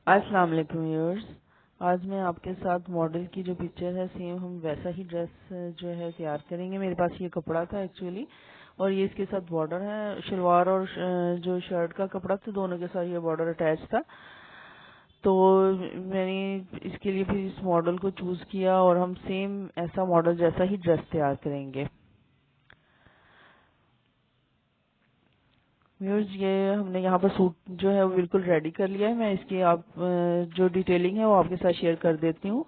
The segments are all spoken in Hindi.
अस्सलाम वालेकुम व्यूअर्स। आज मैं आपके साथ मॉडल की जो पिक्चर है सेम हम वैसा ही ड्रेस जो है तैयार करेंगे। मेरे पास ये कपड़ा था एक्चुअली, और ये इसके साथ बॉर्डर है। शलवार और जो शर्ट का कपड़ा था दोनों के साथ ये बॉर्डर अटैच था। तो मैंने इसके लिए फिर इस मॉडल को चूज किया और हम सेम ऐसा मॉडल जैसा ही ड्रेस तैयार करेंगे। व्यूअर्स, ये हमने यहाँ पर सूट जो है वो बिल्कुल रेडी कर लिया है। मैं इसकी आप जो डिटेलिंग है वो आपके साथ शेयर कर देती हूँ।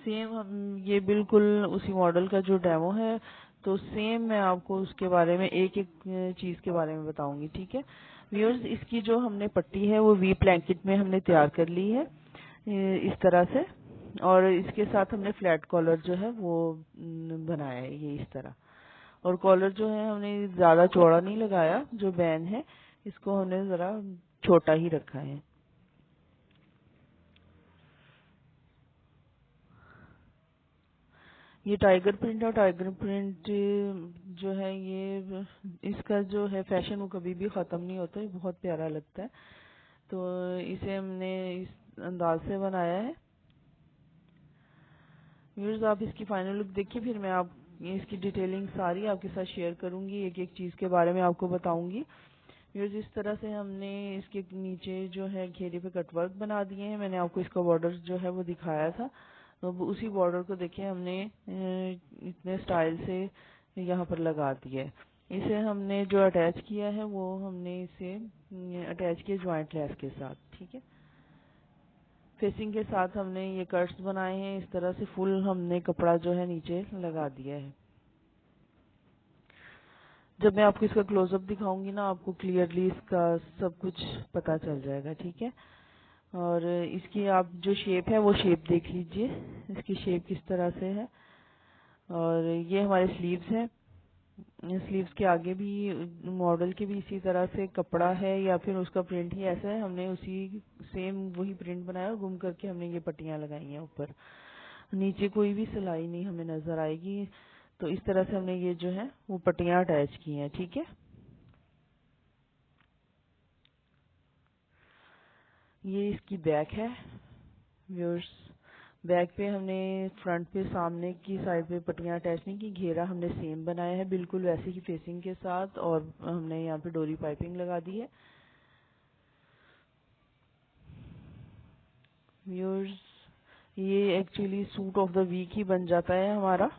सेम हम ये बिल्कुल उसी मॉडल का जो डेमो है, तो सेम मैं आपको उसके बारे में एक एक चीज के बारे में बताऊंगी, ठीक है। व्यूअर्स, इसकी जो हमने पट्टी है वो वी ब्लैंकेट में हमने तैयार कर ली है इस तरह से। और इसके साथ हमने फ्लैट कॉलर जो है वो बनाया है ये इस तरह। और कॉलर जो है हमने ज्यादा चौड़ा नहीं लगाया, जो बैन है इसको हमने जरा छोटा ही रखा है। ये टाइगर प्रिंट और टाइगर प्रिंट जो है ये इसका जो है फैशन वो कभी भी खत्म नहीं होता, ये बहुत प्यारा लगता है। तो इसे हमने इस अंदाज से बनाया है। व्यूअर्स, आप इसकी फाइनल लुक देखिए, फिर मैं आप इसकी डिटेलिंग सारी आपके साथ शेयर करूंगी, एक एक चीज के बारे में आपको बताऊंगी। व्यूअर्स, इस तरह से हमने इसके नीचे जो है घेरे पे कटवर्क बना दिए हैं। मैंने आपको इसका बॉर्डर जो है वो दिखाया था, तो उसी बॉर्डर को देखिए हमने इतने स्टाइल से यहाँ पर लगा दिया है। इसे हमने जो अटैच किया है वो हमने इसे अटैच किया ज्वाइंट लेस के साथ, ठीक है। फेसिंग के साथ हमने ये कट्स बनाए हैं इस तरह से। फुल हमने कपड़ा जो है नीचे लगा दिया है। जब मैं आपको इसका क्लोजअप दिखाऊंगी ना, आपको क्लियरली इसका सब कुछ पता चल जाएगा, ठीक है। और इसकी आप जो शेप है वो शेप देख लीजिए, इसकी शेप किस तरह से है। और ये हमारे स्लीव्स हैं। स्लीव्स के आगे भी मॉडल के भी इसी तरह से कपड़ा है या फिर उसका प्रिंट ही ऐसा है। हमने उसी सेम वही प्रिंट बनाया और गुम करके हमने ये पट्टियां लगाई हैं ऊपर। नीचे कोई भी सिलाई नहीं हमें नजर आएगी। तो इस तरह से हमने ये जो है वो पट्टियां अटैच की हैं, ठीक है। ये इसकी बैक है व्यूअर्स। बैक पे हमने फ्रंट पे सामने की साइड पे पट्टियां अटैच नहीं की, घेरा हमने सेम बनाया है बिल्कुल वैसे ही फेसिंग के साथ। और हमने यहाँ पे डोरी पाइपिंग लगा दी है व्यूअर्स। ये actually suit of the week ही बन जाता है हमारा।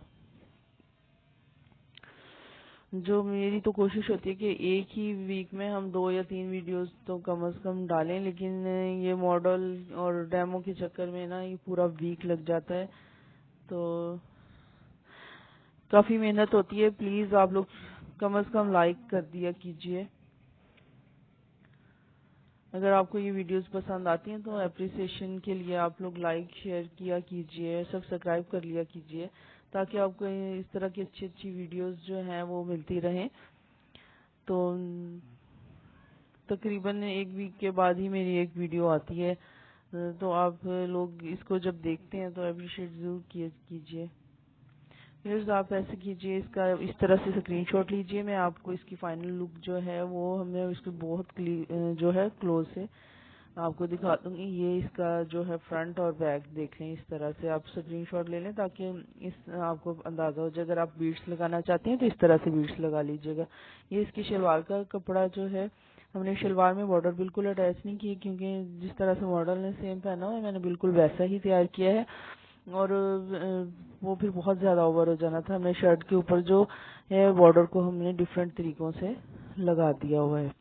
जो मेरी तो कोशिश होती है कि एक ही वीक में हम 2 या 3 वीडियोस तो कम से कम डालें, लेकिन ये मॉडल और डेमो के चक्कर में ना ये पूरा वीक लग जाता है। तो काफी मेहनत होती है। प्लीज आप लोग कम से कम लाइक कर दिया कीजिए। अगर आपको ये वीडियोस पसंद आती हैं तो अप्रिसिएशन के लिए आप लोग लाइक शेयर किया कीजिए, सब्सक्राइब कर लिया कीजिए, ताकि आपको इस तरह की अच्छी अच्छी वीडियोस जो हैं वो मिलती रहें। तो तकरीबन एक वीक के बाद ही मेरी एक वीडियो आती है। तो आप लोग इसको जब देखते हैं तो अप्रिशिएट जरूर कीजिए। फिर आप ऐसे कीजिए, इसका इस तरह से स्क्रीनशॉट लीजिए। मैं आपको इसकी फाइनल लुक जो है वो हमने इसको बहुत जो है क्लोज से आपको दिखा दूंगी। ये इसका जो है फ्रंट और बैक देख लें, इस तरह से आप स्क्रीनशॉट ले लें ताकि इस आपको अंदाजा हो जाए। अगर आप बीड्स लगाना चाहते हैं तो इस तरह से बीड्स लगा लीजिएगा। ये इसकी शलवार का कपड़ा जो है, हमने शलवार में बॉर्डर बिल्कुल अटैच नहीं किए, क्योंकि जिस तरह से मॉडल ने सेम पहना हुआ है मैंने बिल्कुल वैसा ही तैयार किया है। और वो फिर बहुत ज्यादा ओवर हो जाना था। हमने शर्ट के ऊपर जो है बॉर्डर को हमने डिफरेंट तरीकों से लगा दिया हुआ है।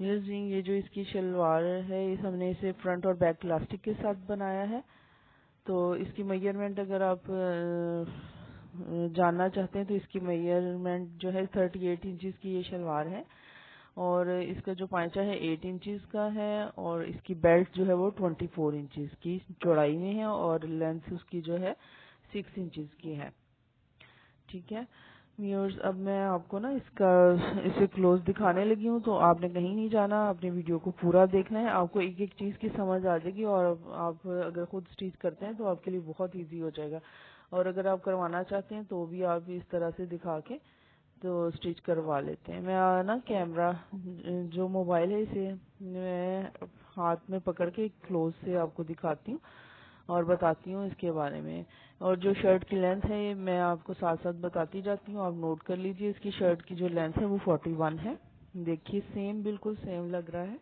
ये जो इसकी शलवार है इस हमने इसे फ्रंट और बैक इलास्टिक के साथ बनाया है। तो इसकी मेजरमेंट अगर आप जानना चाहते हैं तो इसकी मेजरमेंट जो है 38 इंचेस की ये शलवार है। और इसका जो पांचा है 8 इंचेस का है। और इसकी बेल्ट जो है वो 24 इंचेस की चौड़ाई में है और लेंथ उसकी जो है 6 इंचेस की है, ठीक है व्यूअर्स। अब मैं आपको ना इसका इसे क्लोज दिखाने लगी हूँ, तो आपने कहीं नहीं जाना, अपने वीडियो को पूरा देखना है। आपको एक एक चीज की समझ आ जाएगी और आप अगर खुद स्टिच करते हैं तो आपके लिए बहुत इजी हो जाएगा। और अगर आप करवाना चाहते हैं तो भी आप इस तरह से दिखा के तो स्टिच करवा लेते हैं। मैं ना कैमरा जो मोबाइल है इसे मैं हाथ में पकड़ के क्लोज से आपको दिखाती हूँ और बताती हूँ इसके बारे में। और जो शर्ट की लेंथ है ये मैं आपको साथ साथ बताती जाती हूँ, आप नोट कर लीजिए। इसकी शर्ट की जो लेंथ है वो 41 है। देखिए सेम, बिल्कुल सेम लग रहा है।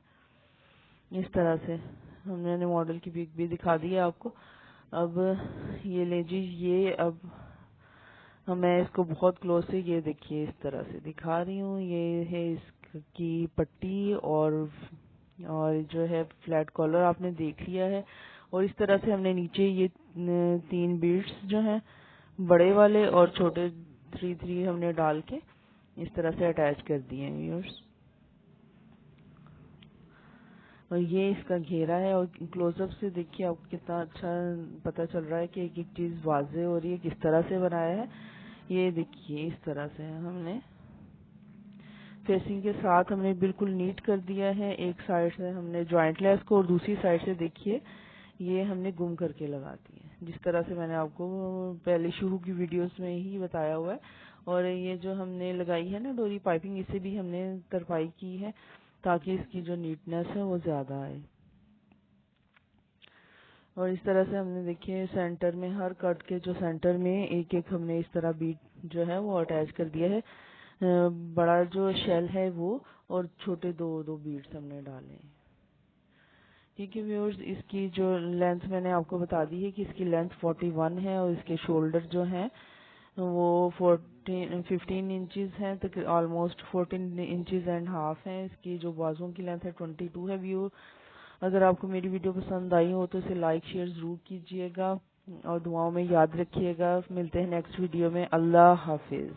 इस तरह से मैंने मॉडल की पिक भी दिखा दी है आपको। अब ये लीजिए, ये अब मैं इसको बहुत क्लोज से, ये देखिए इस तरह से दिखा रही हूँ। ये है इसकी पट्टी और जो है फ्लैट कॉलर आपने देख लिया है। और इस तरह से हमने नीचे ये 3 बीड्स जो हैं बड़े वाले और छोटे 3 हमने डाल के इस तरह से अटैच कर दिए हैं व्यूअर्स। और ये इसका घेरा है और क्लोजअप से देखिए आपको कितना अच्छा पता चल रहा है कि एक एक चीज वाज़ेह हो रही है, किस तरह से बनाया है। ये देखिए इस तरह से हमने फेसिंग के साथ हमने बिल्कुल नीट कर दिया है। एक साइड से हमने जॉइंट लेस को और दूसरी साइड से देखिए ये हमने गुम करके लगा दी है, जिस तरह से मैंने आपको पहले शुरू की वीडियोस में ही बताया हुआ है। और ये जो हमने लगाई है ना डोरी पाइपिंग, इसे भी हमने तरपाई की है ताकि इसकी जो नीटनेस है वो ज्यादा आए। और इस तरह से हमने देखिए सेंटर में हर कट के जो सेंटर में एक एक हमने इस तरह बीट जो है वो अटैच कर दिया है। बड़ा जो शेल है वो और छोटे दो बीट्स हमने डाले हैं। ठीक है व्यूअर्स, इसकी जो लेंथ मैंने आपको बता दी है कि इसकी लेंथ 41 है और इसके शोल्डर जो हैं वो 15 इंचेस हैं, तो ऑलमोस्ट 14 इंचेस एंड हाफ है। इसकी जो बाजुओं की लेंथ है 22 है। व्यू, अगर आपको मेरी वीडियो पसंद आई हो तो इसे लाइक शेयर जरूर कीजिएगा और दुआओं में याद रखिएगा। मिलते हैं नेक्स्ट वीडियो में। अल्लाह हाफिज।